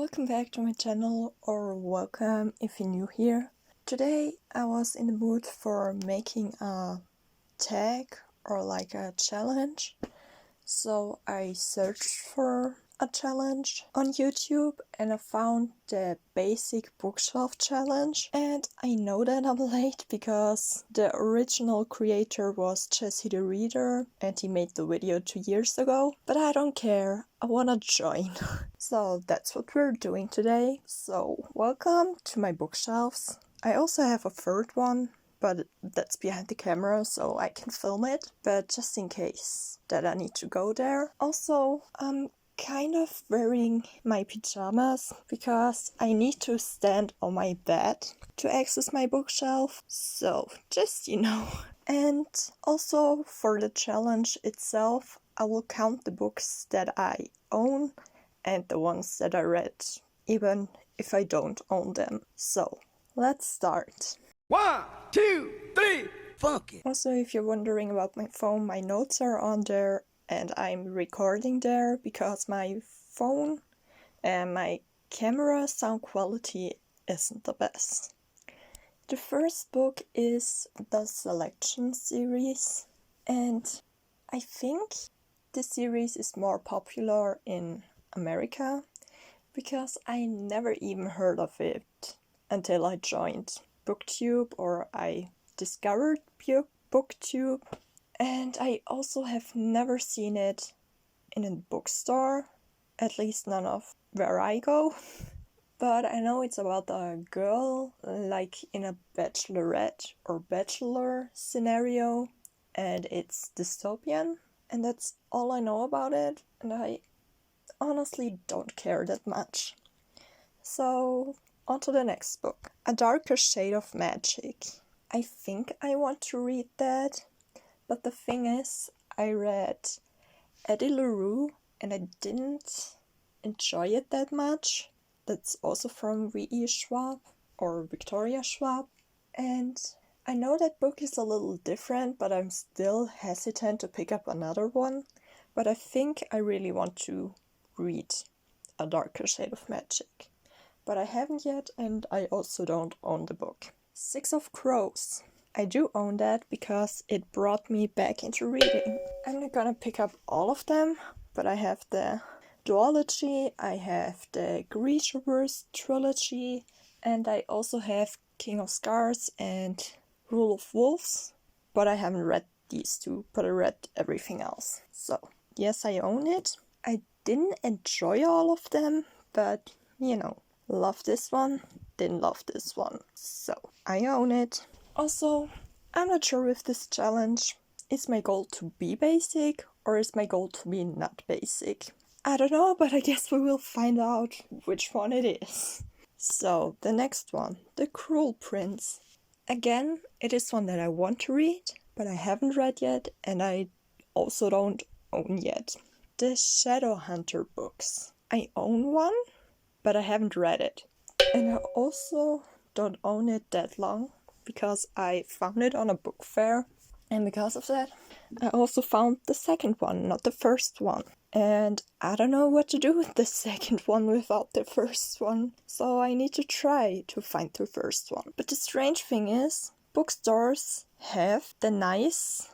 Welcome back to my channel, or welcome if you're new here. Today I was in the mood for making a tag or like a challenge. So I searched for a challenge on YouTube and I found the basic bookshelf challenge. And I know that I'm late because the original creator was Jesse the Reader and he made the video 2 years ago. But I don't care, I wanna join. So that's what we're doing today. So welcome to my bookshelves. I also have a third one, but that's behind the camera so I can film it, but just in case that I need to go there. Also, I'm kind of wearing my pajamas because I need to stand on my bed to access my bookshelf, so just And also for the challenge itself, I will count the books that I own and the ones that I read, even if I don't own them. So let's start. 1, 2, 3, funk it. Also, if you're wondering about my phone, my notes are on there and I'm recording there because my phone and my camera sound quality isn't the best. The first book is the Selection series, and I think this series is more popular in America because I never even heard of it until I joined BookTube or I discovered BookTube, and I also have never seen it in a bookstore, at least none of where I go. But I know it's about a girl like in a bachelorette or bachelor scenario, and it's dystopian, and that's all I know about it, and I honestly don't care that much. So on to the next book, A Darker Shade of Magic. I think I want to read that, but the thing is, I read Eddie LaRue and I didn't enjoy it that much. That's also from V.E. Schwab or Victoria Schwab. And I know that book is a little different, but I'm still hesitant to pick up another one. But I think I really want to read A Darker Shade of Magic. But I haven't yet, and I also don't own the book. Six of Crows. I do own that because it brought me back into reading. I'm not gonna pick up all of them, but I have the duology, I have the Grishaverse trilogy, and I also have King of Scars and Rule of Wolves, but I haven't read these two, but I read everything else. So yes, I own it. I didn't enjoy all of them, but love this one, didn't love this one, so I own it. Also, I'm not sure if this challenge is my goal to be basic or is my goal to be not basic. I don't know, but I guess we will find out which one it is. So, the next one, The Cruel Prince. Again, it is one that I want to read, but I haven't read yet, and I also don't own yet. The Shadowhunter books. I own one, but I haven't read it. And I also don't own it that long because I found it on a book fair, and because of that I also found the second one, not the first one. And I don't know what to do with the second one without the first one, so I need to try to find the first one. But the strange thing is, bookstores have the nice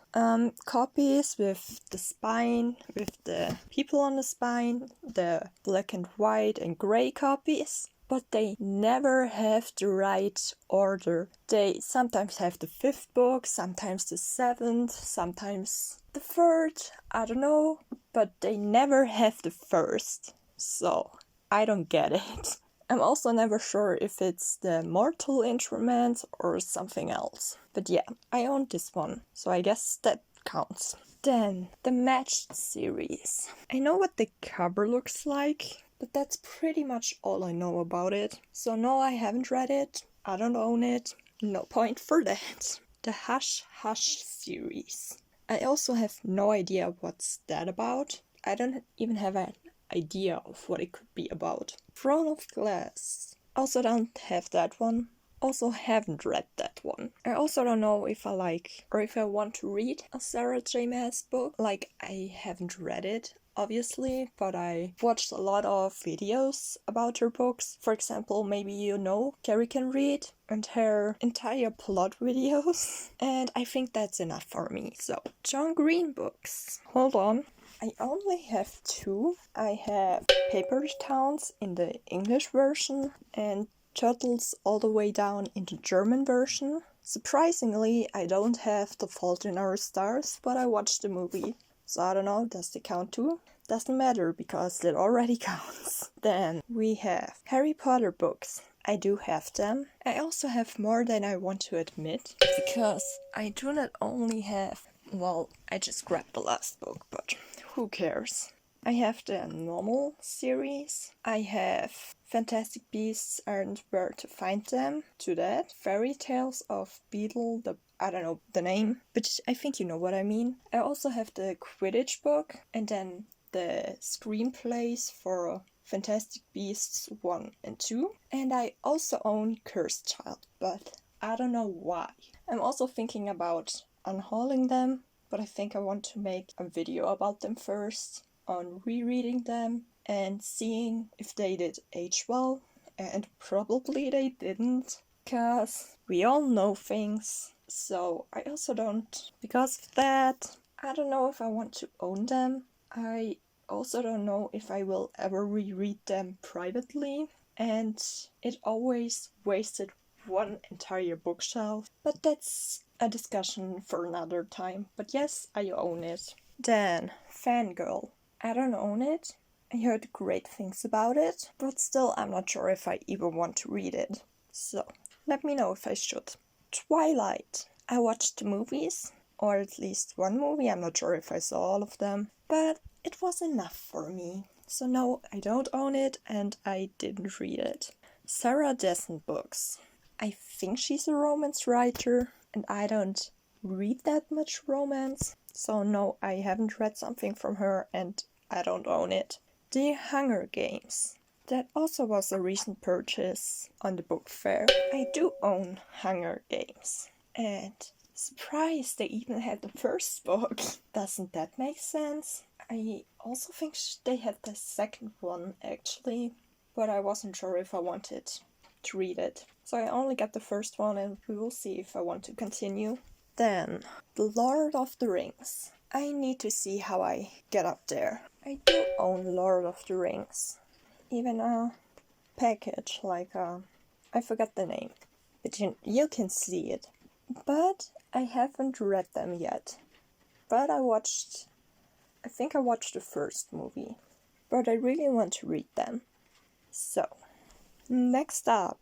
copies with the spine, with the people on the spine, the black and white and grey copies, but they never have the right order. They sometimes have the 5th book, sometimes the 7th, sometimes the 3rd, I don't know, but they never have the 1st, so I don't get it. I'm also never sure if it's the Mortal Instruments or something else. But yeah, I own this one, so I guess that counts. Then, the Matched series. I know what the cover looks like, but that's pretty much all I know about it. So no, I haven't read it, I don't own it, no point for that. The Hush Hush series. I also have no idea what's that about. I don't even have an idea of what it could be about. Throne of Glass. Also don't have that one. Also haven't read that one. I also don't know if I like or if I want to read a Sarah J. Maas book. Like, I haven't read it, obviously, but I watched a lot of videos about her books. For example, maybe you know Carrie Can Read and her entire plot videos. And I think that's enough for me. So, John Green books. Hold on. I only have two. I have Paper Towns in the English version and Turtles all the way down in the German version. Surprisingly, I don't have The Fault in Our Stars, but I watched the movie. So I don't know, does it count too? Doesn't matter because it already counts. Then we have Harry Potter books. I do have them. I also have more than I want to admit because I do not only have, well, I just grabbed the last book, but who cares? I have the normal series. I have Fantastic Beasts and Where to Find Them. To that, Fairy Tales of Beetle, I don't know the name, but I think you know what I mean. I also have the Quidditch book and then the screenplays for Fantastic Beasts 1 and 2. And I also own Cursed Child, but I don't know why. I'm also thinking about unhauling them, but I think I want to make a video about them first, on rereading them and seeing if they did age well, and probably they didn't, because we all know things. So I also don't, because of that, I don't know if I want to own them. I also don't know if I will ever reread them privately, and it always wasted one entire bookshelf, but that's a discussion for another time. But yes, I own it. Then, Fangirl. I don't own it. I heard great things about it, but still I'm not sure if I even want to read it. So, let me know if I should. Twilight. I watched the movies, or at least one movie, I'm not sure if I saw all of them, but it was enough for me. So no, I don't own it and I didn't read it. Sarah Dessen books. I think she's a romance writer, and I don't read that much romance. So no, I haven't read something from her and I don't own it. The Hunger Games. That also was a recent purchase on the book fair. I do own Hunger Games. And surprise, they even had the first book. Doesn't that make sense? I also think they had the second one actually, but I wasn't sure if I wanted to read it. So I only got the first one and we will see if I want to continue. Then, The Lord of the Rings. I need to see how I get up there. I do own Lord of the Rings. Even a package, like I forgot the name. But you can see it. But I haven't read them yet. But I think I watched the first movie. But I really want to read them. So, next up.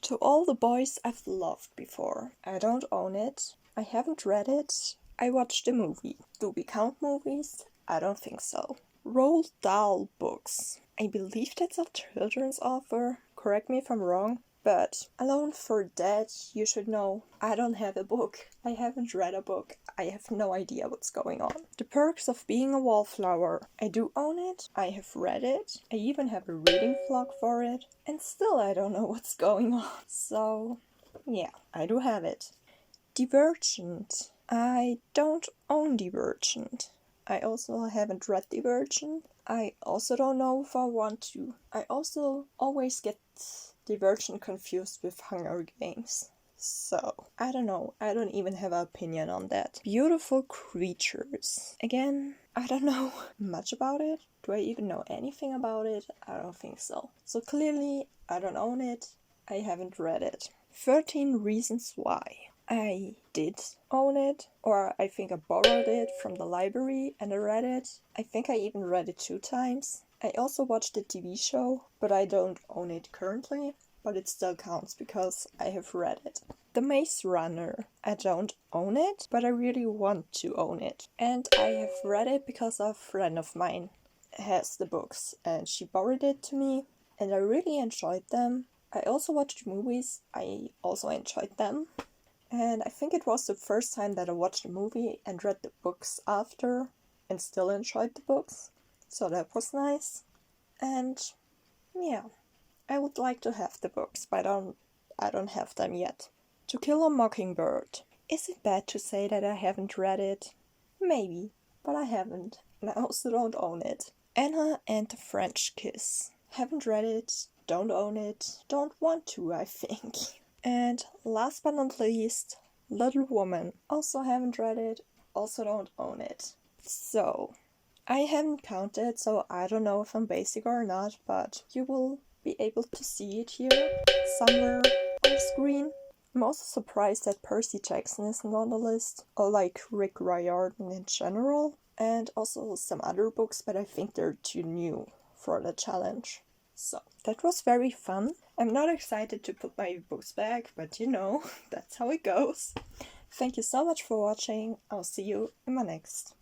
To All the Boys I've Loved Before. I don't own it. I haven't read it. I watched the movie. Do we count movies? I don't think so. Roald Dahl books. I believe that's a children's author. Correct me if I'm wrong. But Alone for Dead, you should know, I don't have a book. I haven't read a book. I have no idea what's going on. The Perks of Being a Wallflower. I do own it. I have read it. I even have a reading vlog for it. And still I don't know what's going on. So, yeah, I do have it. Divergent. I don't own Divergent. I also haven't read Divergent. I also don't know if I want to. I also always get Divergent confused with Hunger Games. So, I don't know. I don't even have an opinion on that. Beautiful Creatures. Again, I don't know much about it. Do I even know anything about it? I don't think so. So clearly, I don't own it. I haven't read it. 13 Reasons Why. I did own it, or I think I borrowed it from the library and I read it. I think I even read it 2 times. I also watched the TV show, but I don't own it currently, but it still counts because I have read it. The Maze Runner. I don't own it, but I really want to own it. And I have read it because a friend of mine has the books and she borrowed it to me and I really enjoyed them. I also watched movies. I also enjoyed them. And I think it was the first time that I watched a movie and read the books after and still enjoyed the books. So that was nice. And yeah, I would like to have the books, but I don't have them yet. To Kill a Mockingbird. Is it bad to say that I haven't read it? Maybe, but I haven't. And I also don't own it. Anna and the French Kiss. Haven't read it, don't own it, don't want to, I think. And last but not least, Little Woman. Also haven't read it, also don't own it. So, I haven't counted, so I don't know if I'm basic or not, but you will be able to see it here, somewhere on the screen. I'm also surprised that Percy Jackson isn't on the list, or like Rick Riordan in general, and also some other books, but I think they're too new for the challenge. So, that was very fun. I'm not excited to put my books back, but you know, that's how it goes. Thank you so much for watching. I'll see you in my next